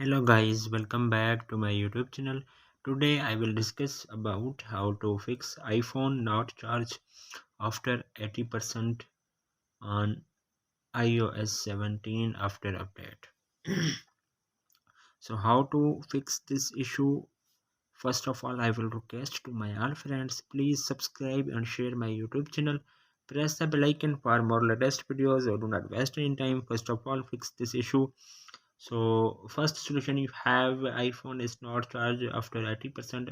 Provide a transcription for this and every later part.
Hello guys, welcome back to my YouTube channel. Today I will discuss about how to fix iPhone not charge after 80% on iOS 17 after update. So how to fix this issue? First of all, I will request to my all friends, please subscribe and share my YouTube channel. Press the bell icon for more latest videos or do not waste any time. First of all, fix this issue. So first solution, you have iPhone is not charged after 80%.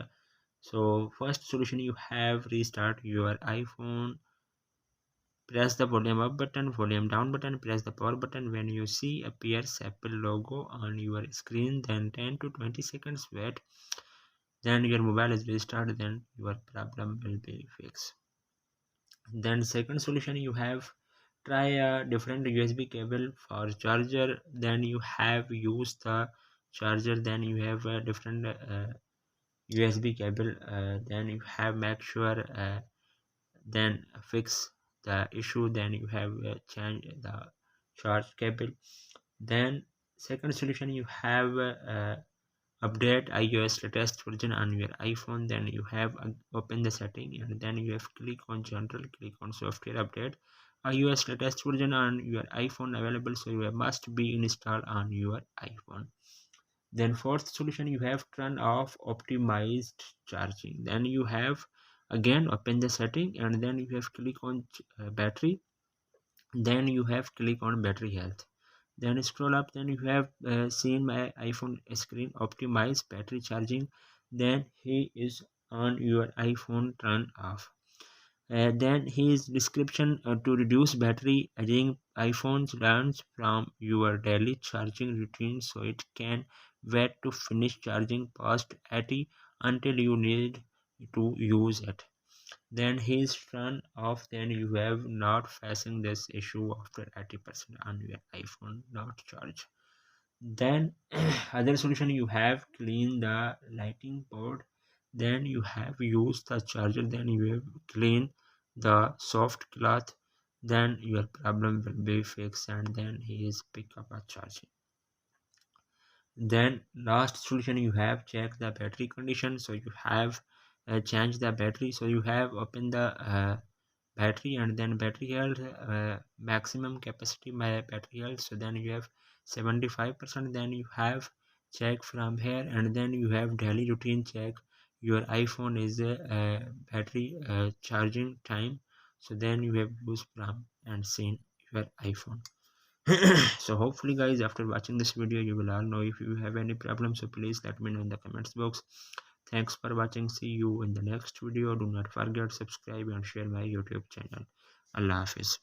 So first solution, you have restart your iPhone. Press the volume up button, volume down button, press the power button. When you see appears Apple logo on your screen, then 10 to 20 seconds wait. Then your mobile is restarted, then your problem will be fixed. Then second solution, you have try a different USB cable for charger. Then you have used the charger, then you have a different USB cable. Then you have make sure then fix the issue. Then you have change the charge cable. Then second solution, you have update iOS latest version on your iPhone. Then you have open the setting and then you have click on general, click on software update. iOS latest version on your iPhone available, so you must be installed on your iPhone. Then fourth solution, you have turn off optimized charging. Then you have again open the setting and then you have click on battery. Then you have click on battery health. Then scroll up, then you have seen my iPhone screen optimize battery charging. Then he is on your iPhone turn off. Then his description to reduce battery aging. iPhones learns from your daily charging routine, so it can wait to finish charging past 80 until you need to use it. Then he's turned off. Then you have not facing this issue after 80% on your iPhone not charge. Then other solution, you have clean the lighting board. Then you have used the charger. Then you have clean the soft cloth. Then your problem will be fixed and then he is pick up a charging. Then last solution, you have check the battery condition. So you have changed the battery. So you have open the battery and then battery health, maximum capacity my battery health. So then you have 75%. Then you have check from here and then you have daily routine check your iPhone is battery charging time. So then you have used from and seen your iPhone. So hopefully guys, after watching this video you will all know. If you have any problem, so please let me know in the comments box. Thanks for watching. See you in the next video. Do not forget subscribe and share my YouTube channel. Allah Hafiz.